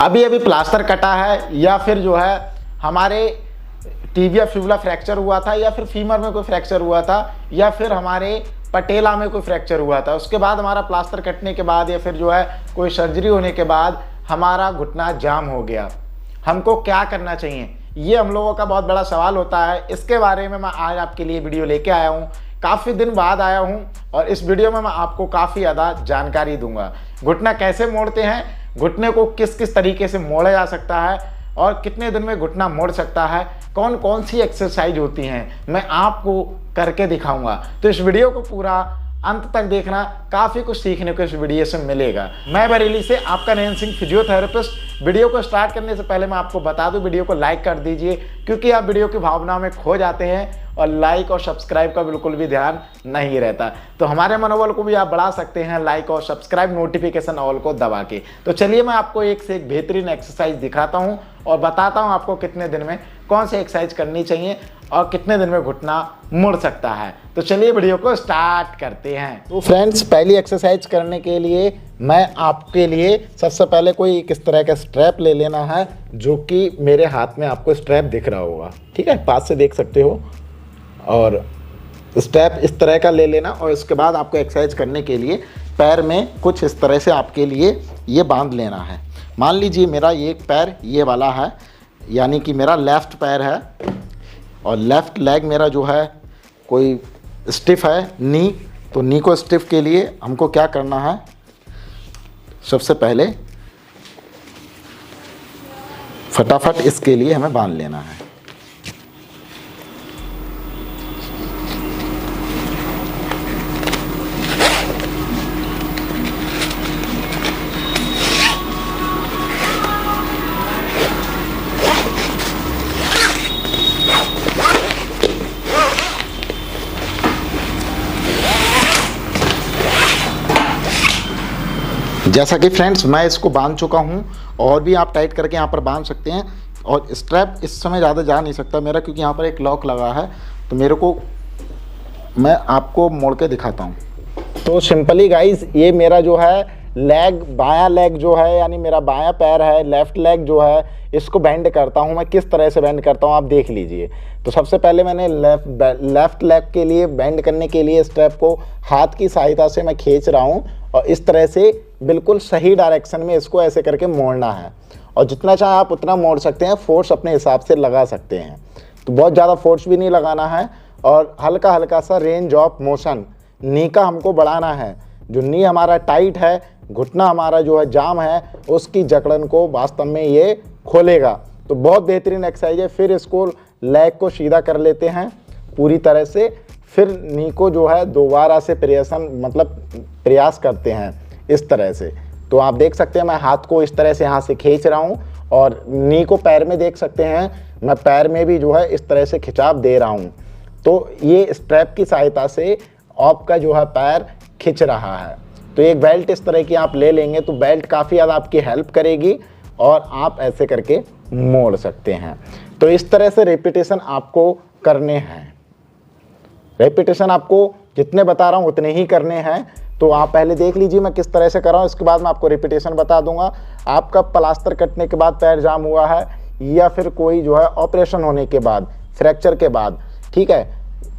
अभी अभी प्लास्टर कटा है या फिर जो है हमारे टिबिया फिबुला फ्रैक्चर हुआ था या फिर फीमर में कोई फ्रैक्चर हुआ था या फिर हमारे पटेला में कोई फ्रैक्चर हुआ था, उसके बाद हमारा प्लास्टर कटने के बाद या फिर जो है कोई सर्जरी होने के बाद हमारा घुटना जाम हो गया, हमको क्या करना चाहिए? ये हम लोगों का बहुत बड़ा सवाल होता है। इसके बारे में मैं आज आपके लिए वीडियो लेके आया हूँ। काफ़ी दिन बाद आया हूँ और इस वीडियो में मैं आपको काफ़ी ज़्यादा जानकारी दूंगा। घुटना कैसे मोड़ते हैं, घुटने को किस किस तरीके से मोड़ा जा सकता है और कितने दिन में घुटना मोड़ सकता है, कौन कौन सी एक्सरसाइज होती हैं, मैं आपको करके दिखाऊंगा। तो इस वीडियो को पूरा अंत तक देखना, काफ़ी कुछ सीखने को इस वीडियो से मिलेगा। मैं बरेली से आपका नयन सिंह फिजियोथेरेपिस्ट। वीडियो को स्टार्ट करने से पहले मैं आपको बता दूं, वीडियो को लाइक कर दीजिए क्योंकि आप वीडियो की भावना में खो जाते हैं और लाइक और सब्सक्राइब का बिल्कुल भी ध्यान नहीं रहता। तो हमारे मनोबल को भी आप बढ़ा सकते हैं लाइक और सब्सक्राइब नोटिफिकेशन ऑल को दबा के। तो चलिए मैं आपको एक से एक बेहतरीन एक्सरसाइज दिखाता हूँ और बताता हूँ आपको कितने दिन में कौन सी एक्सरसाइज करनी चाहिए और कितने दिन में घुटना मुड़ सकता है। तो चलिए वीडियो को स्टार्ट करते हैं। तो फ्रेंड्स, पहली एक्सरसाइज करने के लिए मैं आपके लिए सबसे पहले कोई किस तरह का स्ट्रैप ले लेना है, जो कि मेरे हाथ में आपको स्ट्रैप दिख रहा होगा, ठीक है, पास से देख सकते हो। और स्ट्रैप इस तरह का ले लेना और इसके बाद आपको एक्सरसाइज करने के लिए पैर में कुछ इस तरह से आपके लिए ये बांध लेना है। मान लीजिए मेरा ये पैर ये वाला है, यानी कि मेरा लेफ़्ट पैर है और लेफ़्ट लेग मेरा जो है कोई स्टिफ है, नी। तो नी को स्टिफ के लिए हमको क्या करना है, सबसे पहले फटाफट इसके लिए हमें बांध लेना है। जैसा कि फ्रेंड्स मैं इसको बांध चुका हूं और भी आप टाइट करके यहाँ पर बांध सकते हैं। और स्ट्रैप इस समय ज़्यादा जा नहीं सकता मेरा, क्योंकि यहाँ पर एक लॉक लगा है। तो मेरे को मैं आपको मोड़ के दिखाता हूँ। तो सिंपली गाइस, ये मेरा जो है लेग, बायां लेग जो है, यानी मेरा बायां पैर है, लेफ़्ट लेग जो है, इसको बेंड करता हूँ। मैं किस तरह से बेंड करता हूँ आप देख लीजिए। तो सबसे पहले मैंने लेफ़्ट लेग के लिए बेंड करने के लिए स्ट्रैप को हाथ की सहायता से मैं खींच रहा हूँ और इस तरह से बिल्कुल सही डायरेक्शन में इसको ऐसे करके मोड़ना है। और जितना चाहे आप उतना मोड़ सकते हैं, फोर्स अपने हिसाब से लगा सकते हैं। तो बहुत ज़्यादा फोर्स भी नहीं लगाना है और हल्का हल्का सा रेंज ऑफ मोशन नी का हमको बढ़ाना है। जो नी हमारा टाइट है, घुटना हमारा जो है जाम है, उसकी जकड़न को वास्तव में ये खोलेगा। तो बहुत बेहतरीन एक्सरसाइज है। फिर इसको लेग को सीधा कर लेते हैं पूरी तरह से, फिर नी को जो है दोबारा से प्रयास करते हैं इस तरह से। तो आप देख सकते हैं मैं हाथ को इस तरह से यहाँ से खींच रहा हूँ और नी को पैर में देख सकते हैं, मैं पैर में भी जो है इस तरह से खिंचाव दे रहा हूँ। तो ये स्ट्रैप की सहायता से आपका जो है पैर खिंच रहा है। तो एक बेल्ट इस तरह की आप ले लेंगे तो बेल्ट काफ़ी ज़्यादा आपकी हेल्प करेगी और आप ऐसे करके मोड़ सकते हैं। तो इस तरह से रेपिटेशन आपको करने हैं। रेपिटेशन आपको जितने बता रहा हूँ उतने ही करने हैं। तो आप पहले देख लीजिए मैं किस तरह से कर रहा हूँ, इसके बाद मैं आपको रेपिटेशन बता दूंगा। आपका प्लास्टर कटने के बाद पैर जाम हुआ है या फिर कोई जो है ऑपरेशन होने के बाद, फ्रैक्चर के बाद, ठीक है,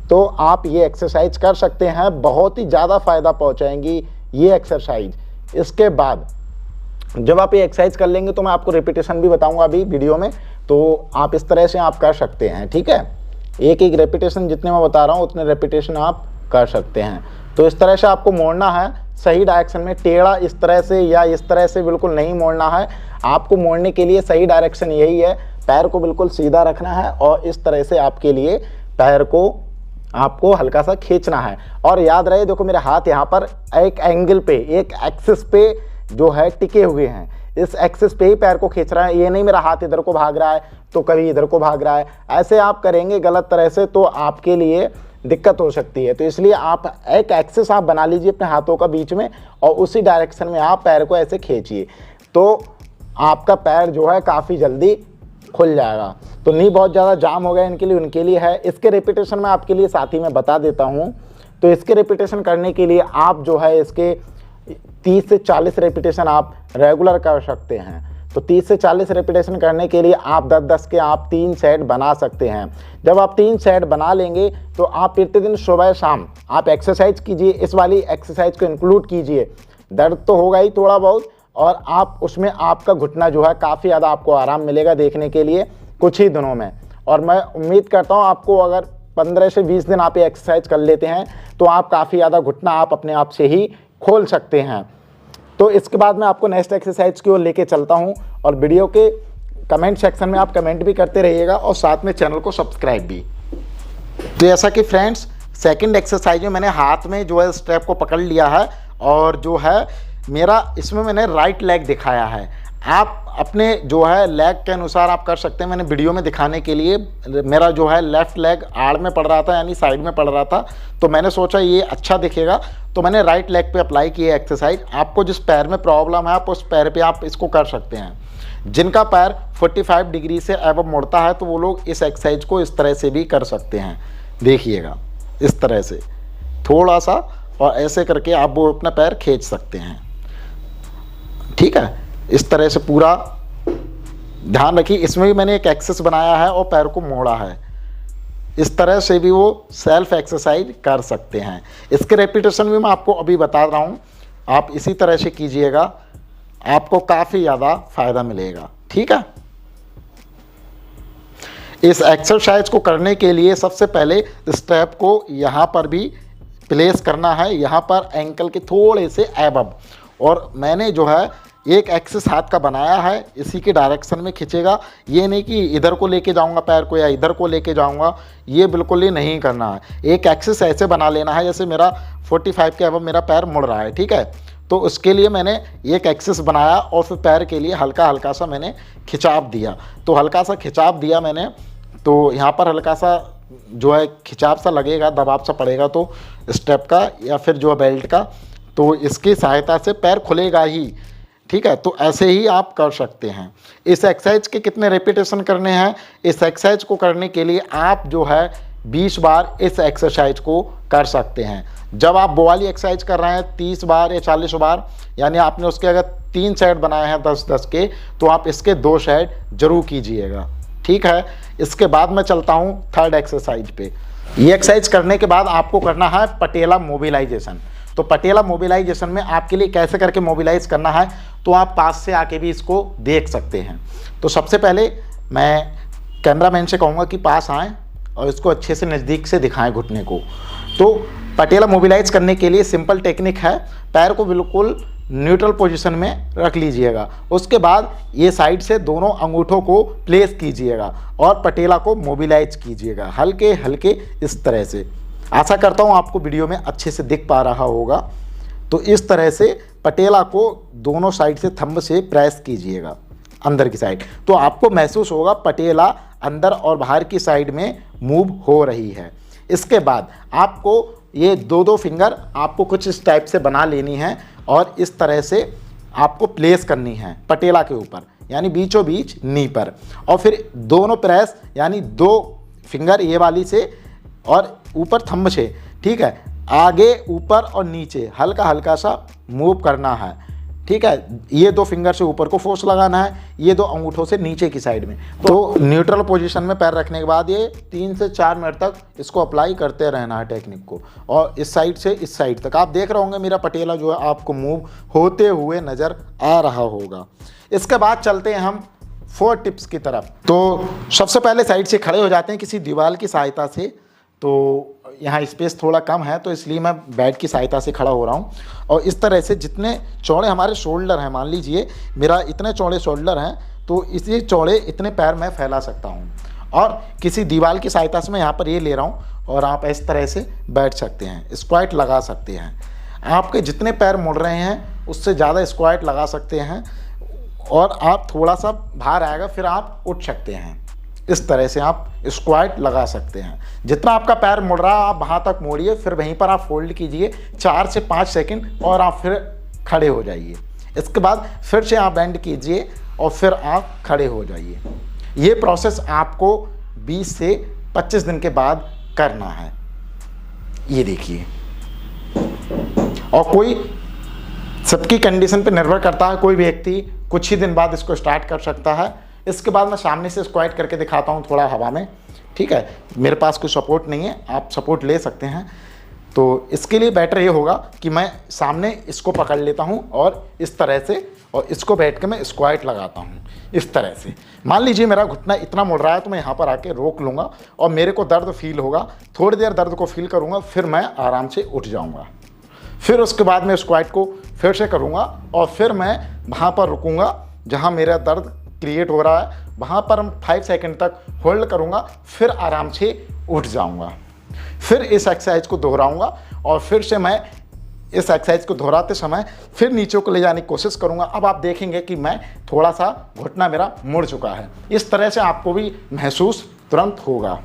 तो आप ये एक्सरसाइज कर सकते हैं। बहुत ही ज़्यादा फ़ायदा पहुँचाएंगी ये एक्सरसाइज। इसके बाद जब आप ये एक्सरसाइज कर लेंगे तो मैं आपको रेपिटेशन भी बताऊँगा अभी वीडियो में। तो आप इस तरह से आप कर सकते हैं, ठीक है। एक एक रेपिटेशन जितने मैं बता रहा हूँ उतने रेपिटेशन आप कर सकते हैं। तो इस तरह से आपको मोड़ना है सही डायरेक्शन में, टेढ़ा इस तरह से या इस तरह से बिल्कुल नहीं मोड़ना है। आपको मोड़ने के लिए सही डायरेक्शन यही है, पैर को बिल्कुल सीधा रखना है और इस तरह से आपके लिए पैर को आपको हल्का सा खींचना है। और याद रहे, देखो मेरे हाथ यहाँ पर एक एंगल पे, एक एक्सिस पे जो है टिके हुए हैं, इस एक्सिस पे ही पैर को खींच रहा है। ये नहीं मेरा हाथ इधर को भाग रहा है तो कभी इधर को भाग रहा है। ऐसे आप करेंगे गलत तरह से तो आपके लिए दिक्कत हो सकती है। तो इसलिए आप एक एक्सिस आप बना लीजिए अपने हाथों का बीच में और उसी डायरेक्शन में आप पैर को ऐसे खींचिए, तो आपका पैर जो है काफ़ी जल्दी खुल जाएगा। तो नी बहुत ज़्यादा जाम हो गया इनके लिए, उनके लिए है। इसके रेपिटेशन मैं आपके लिए साथ ही में बता देता हूँ। तो इसके रेपिटेशन करने के लिए आप जो है इसके 30 से 40 रेपिटेशन आप रेगुलर कर सकते हैं। तो 30 से 40 रेपिटेशन करने के लिए आप 10-10 के आप 3 सेट बना सकते हैं। जब आप 3 सेट बना लेंगे तो आप प्रतिदिन सुबह शाम आप एक्सरसाइज कीजिए, इस वाली एक्सरसाइज को इंक्लूड कीजिए। दर्द तो होगा ही थोड़ा बहुत, और आप उसमें आपका घुटना जो है काफ़ी ज़्यादा आपको आराम मिलेगा देखने के लिए कुछ ही दिनों में। और मैं उम्मीद करता हूँ आपको अगर 15 से 20 दिन आप ये एक्सरसाइज कर लेते हैं तो आप काफ़ी ज़्यादा घुटना आप अपने आप से ही खोल सकते हैं। तो इसके बाद मैं आपको नेक्स्ट एक्सरसाइज की ओर लेके चलता हूँ, और वीडियो के कमेंट सेक्शन में आप कमेंट भी करते रहिएगा और साथ में चैनल को सब्सक्राइब भी। तो जैसा कि फ्रेंड्स सेकंड एक्सरसाइज में मैंने हाथ में जो है स्ट्रैप को पकड़ लिया है, और जो है मेरा इसमें मैंने राइट लेग दिखाया है। आप अपने जो है लेग के अनुसार आप कर सकते हैं। मैंने वीडियो में दिखाने के लिए मेरा जो है लेफ़्ट लेग आड़ में पड़ रहा था, यानी साइड में पड़ रहा था, तो मैंने सोचा ये अच्छा दिखेगा तो मैंने राइट लेग पे अप्लाई की है एक्सरसाइज। आपको जिस पैर में प्रॉब्लम है आप उस पैर पे आप इसको कर सकते हैं। जिनका पैर 45 डिग्री से अबव मुड़ता है तो वो लोग इस एक्सरसाइज को इस तरह से भी कर सकते हैं। देखिएगा इस तरह से थोड़ा सा, और ऐसे करके आप वो अपना पैर खींच सकते हैं। ठीक है, इस तरह से पूरा ध्यान रखिए। इसमें भी मैंने एक एक्सेस बनाया है और पैर को मोड़ा है। इस तरह से भी वो सेल्फ एक्सरसाइज कर सकते हैं। इसके रेपिटेशन भी मैं आपको अभी बता रहा हूँ, आप इसी तरह से कीजिएगा, आपको काफ़ी ज़्यादा फायदा मिलेगा। ठीक है, इस एक्सरसाइज को करने के लिए सबसे पहले स्टेप को यहाँ पर भी प्लेस करना है, यहाँ पर एंकल के थोड़े से एबव, और मैंने जो है एक एक्सिस हाथ का बनाया है, इसी के डायरेक्शन में खींचेगा। ये नहीं कि इधर को लेके जाऊंगा पैर को या इधर को लेके जाऊंगा, ये बिल्कुल ही नहीं करना है। एक एक्सिस ऐसे बना लेना है जैसे मेरा 45 के अबव मेरा पैर मुड़ रहा है। ठीक है, तो उसके लिए मैंने एक एक्सिस बनाया और फिर पैर के लिए हल्का हल्का सा मैंने खिंचाव दिया। तो हल्का सा खिंचाव दिया मैंने, तो यहाँ पर हल्का सा जो है खिंचाव सा लगेगा, दबाव सा पड़ेगा तो स्टेप का या फिर जो है बेल्ट का, तो इसकी सहायता से पैर खुलेगा ही। ठीक है, तो ऐसे ही आप कर सकते हैं। इस एक्सरसाइज के कितने रेपिटेशन करने हैं, इस एक्सरसाइज को करने के लिए आप जो है 20 बार इस एक्सरसाइज को कर सकते हैं। जब आप वो वाली एक्सरसाइज कर रहे हैं 30 बार या 40 बार, यानी आपने उसके अगर 3 सेट बनाए हैं 10-10 के, तो आप इसके 2 सेट जरूर कीजिएगा। ठीक है, इसके बाद मैं चलता हूँ थर्ड एक्सरसाइज पे। ये एक्सरसाइज करने के बाद आपको करना है पटेला मोबिलाइजेशन। तो पटेला मोबिलाइजेशन में आपके लिए कैसे करके मोबिलाइज करना है, तो आप पास से आके भी इसको देख सकते हैं। तो सबसे पहले मैं कैमरामैन से कहूँगा कि पास आएँ और इसको अच्छे से नज़दीक से दिखाएं घुटने को। तो पटेला मोबिलाइज करने के लिए सिंपल टेक्निक है, पैर को बिल्कुल न्यूट्रल पोजीशन में रख लीजिएगा। उसके बाद ये साइड से दोनों अंगूठों को प्लेस कीजिएगा और पटेला को मोबिलाइज कीजिएगा हल्के हल्के इस तरह से। आशा करता हूँ आपको वीडियो में अच्छे से दिख पा रहा होगा। तो इस तरह से पटेला को दोनों साइड से थंब से प्रेस कीजिएगा अंदर की साइड, तो आपको महसूस होगा पटेला अंदर और बाहर की साइड में मूव हो रही है। इसके बाद आपको ये 2-2 फिंगर आपको कुछ इस टाइप से बना लेनी है और इस तरह से आपको प्लेस करनी है पटेला के ऊपर, यानी बीचों बीच नी पर, और फिर दोनों प्रेस यानी 2 फिंगर ये वाली से और ऊपर थंब से, ठीक है, आगे ऊपर और नीचे हल्का हल्का सा मूव करना है। ठीक है, ये 2 फिंगर से ऊपर को फोर्स लगाना है, ये 2 अंगूठों से नीचे की साइड में। तो न्यूट्रल पोजीशन में पैर रखने के बाद ये 3 से 4 मिनट तक इसको अप्लाई करते रहना है टेक्निक को, और इस साइड से इस साइड तक आप देख रहे होंगे मेरा पटेला जो है आपको मूव होते हुए नज़र आ रहा होगा। इसके बाद चलते हैं हम 4 टिप्स की तरफ। तो सबसे पहले साइड से खड़े हो जाते हैं किसी दीवार की सहायता से। तो यहाँ स्पेस थोड़ा कम है तो इसलिए मैं बेड की सहायता से खड़ा हो रहा हूँ, और इस तरह से जितने चौड़े हमारे शोल्डर हैं, मान लीजिए मेरा इतने चौड़े शोल्डर हैं, तो इसी चौड़े इतने पैर मैं फैला सकता हूँ, और किसी दीवार की सहायता से मैं यहाँ पर ये ले रहा हूँ और आप इस तरह से बैठ सकते हैं, स्क्वाट लगा सकते हैं। आपके जितने पैर मुड़ रहे हैं उससे ज़्यादा स्क्वाट लगा सकते हैं, और आप थोड़ा सा बाहर आएगा फिर आप उठ सकते हैं। इस तरह से आप स्क्वाट लगा सकते हैं। जितना आपका पैर मुड़ रहा है आप वहाँ तक मोड़िए, फिर वहीं पर आप फोल्ड कीजिए 4 से 5 सेकंड और आप फिर खड़े हो जाइए। इसके बाद फिर से आप बेंड कीजिए और फिर आप खड़े हो जाइए। ये प्रोसेस आपको 20 से 25 दिन के बाद करना है। ये देखिए, और कोई सबकी कंडीशन पे निर्भर करता है, कोई व्यक्ति कुछ ही दिन बाद इसको स्टार्ट कर सकता है। इसके बाद मैं सामने से स्क्वाट करके दिखाता हूँ थोड़ा हवा में, ठीक है। मेरे पास कोई सपोर्ट नहीं है, आप सपोर्ट ले सकते हैं। तो इसके लिए बेटर ये होगा कि मैं सामने इसको पकड़ लेता हूँ और इस तरह से, और इसको बैठ के मैं स्क्वाट लगाता हूँ इस तरह से। मान लीजिए मेरा घुटना इतना मुड़ रहा है तो मैं यहाँ पर आके रोक लूँगा और मेरे को दर्द फील होगा, थोड़ी देर दर्द को फील करूँगा, फिर मैं आराम से उठ जाऊँगा। फिर उसके बाद मैं स्क्वाट को फिर से करूँगा और फिर मैं वहाँ पर रुकूँगा जहाँ मेरा दर्द क्रिएट हो रहा है, वहाँ पर हम 5 सेकंड तक होल्ड करूँगा, फिर आराम से उठ जाऊँगा। फिर इस एक्सरसाइज को दोहराऊँगा और फिर से मैं इस एक्सरसाइज को दोहराते समय फिर नीचे को ले जाने की कोशिश करूँगा। अब आप देखेंगे कि मैं थोड़ा सा घुटना मेरा मुड़ चुका है। इस तरह से आपको भी महसूस तुरंत होगा।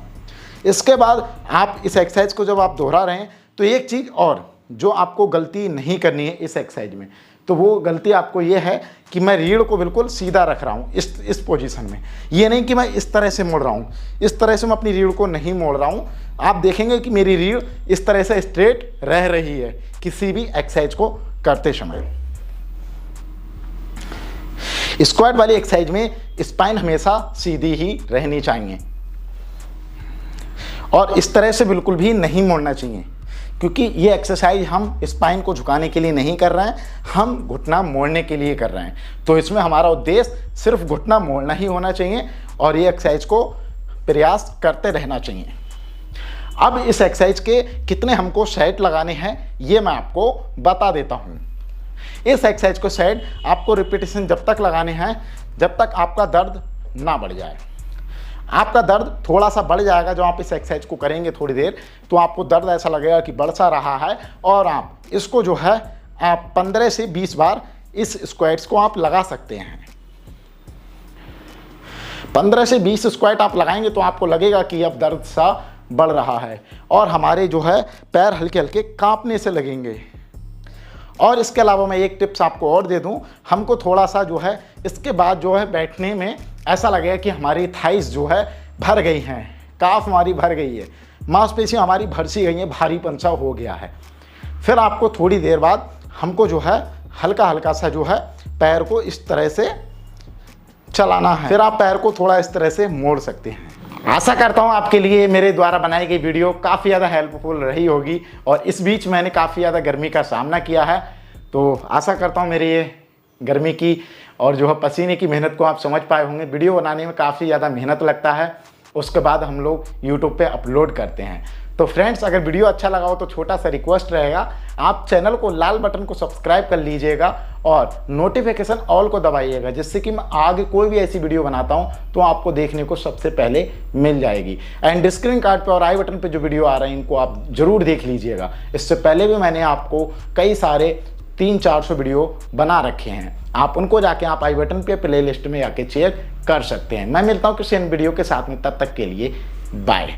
इसके बाद आप इस एक्सरसाइज को जब आप दोहरा रहे हैं तो एक चीज़ और जो आपको गलती नहीं करनी है इस एक्सरसाइज में, तो वो गलती आपको ये है कि मैं रीढ़ को बिल्कुल सीधा रख रहा हूँ इस पोजीशन में। ये नहीं कि मैं इस तरह से मोड़ रहा हूँ, इस तरह से मैं अपनी रीढ़ को नहीं मोड़ रहा हूँ। आप देखेंगे कि मेरी रीढ़ इस तरह से स्ट्रेट रह रही है किसी भी एक्सरसाइज को करते समय। स्क्वाट वाली एक्सरसाइज में स्पाइन हमेशा सीधी ही रहनी चाहिए और इस तरह से बिल्कुल भी नहीं मोड़ना चाहिए, क्योंकि ये एक्सरसाइज हम स्पाइन को झुकाने के लिए नहीं कर रहे हैं, हम घुटना मोड़ने के लिए कर रहे हैं। तो इसमें हमारा उद्देश्य सिर्फ घुटना मोड़ना ही होना चाहिए और ये एक्सरसाइज को प्रयास करते रहना चाहिए। अब इस एक्सरसाइज के कितने हमको सेट लगाने हैं ये मैं आपको बता देता हूँ। इस एक्सरसाइज को सेट आपको रिपीटेशन जब तक लगाने हैं जब तक आपका दर्द ना बढ़ जाए। आपका दर्द थोड़ा सा बढ़ जाएगा जब आप इस एक्सरसाइज को करेंगे थोड़ी देर, तो आपको दर्द ऐसा लगेगा कि बढ़ सा रहा है और आप इसको जो है आप 15 से 20 बार इस स्क्वाट्स को आप लगा सकते हैं। 15 से 20 स्क्वाट आप लगाएंगे तो आपको लगेगा कि अब दर्द सा बढ़ रहा है और हमारे जो है पैर हल्के हल्के कांपने से लगेंगे। और इसके अलावा मैं एक टिप्स आपको और दे दूं, हमको थोड़ा सा जो है इसके बाद जो है बैठने में ऐसा लगेगा कि हमारी थाइस जो है भर गई हैं, काफ हमारी भर गई है, मांसपेशियां हमारी भर सी गई हैं, भारीपन सा हो गया है। फिर आपको थोड़ी देर बाद हमको जो है हल्का हल्का सा जो है पैर को इस तरह से चलाना है, फिर आप पैर को थोड़ा इस तरह से मोड़ सकते हैं। आशा करता हूँ आपके लिए मेरे द्वारा बनाई गई वीडियो काफ़ी ज़्यादा हेल्पफुल रही होगी और इस बीच मैंने काफ़ी ज़्यादा गर्मी का सामना किया है, तो आशा करता हूँ मेरी ये गर्मी की और जो है पसीने की मेहनत को आप समझ पाए होंगे। वीडियो बनाने में काफ़ी ज़्यादा मेहनत लगता है, उसके बाद हम लोग यूट्यूब पे अपलोड करते हैं। तो फ्रेंड्स, अगर वीडियो अच्छा लगा हो तो छोटा सा रिक्वेस्ट रहेगा, आप चैनल को लाल बटन को सब्सक्राइब कर लीजिएगा और नोटिफिकेशन ऑल को दबाइएगा, जिससे कि मैं आगे कोई भी ऐसी वीडियो बनाता हूं तो आपको देखने को सबसे पहले मिल जाएगी। एंड स्क्रीन कार्ड पे और आई बटन पे जो वीडियो आ रहे हैं इनको आप जरूर देख लीजिएगा। इससे पहले भी मैंने आपको कई सारे 300-400 वीडियो बना रखे हैं, आप उनको जाके आप आई बटन पे प्ले लिस्ट में जाके चेक कर सकते हैं। मैं मिलता हूँ किसी अन्य वीडियो के साथ में, तब तक के लिए बाय।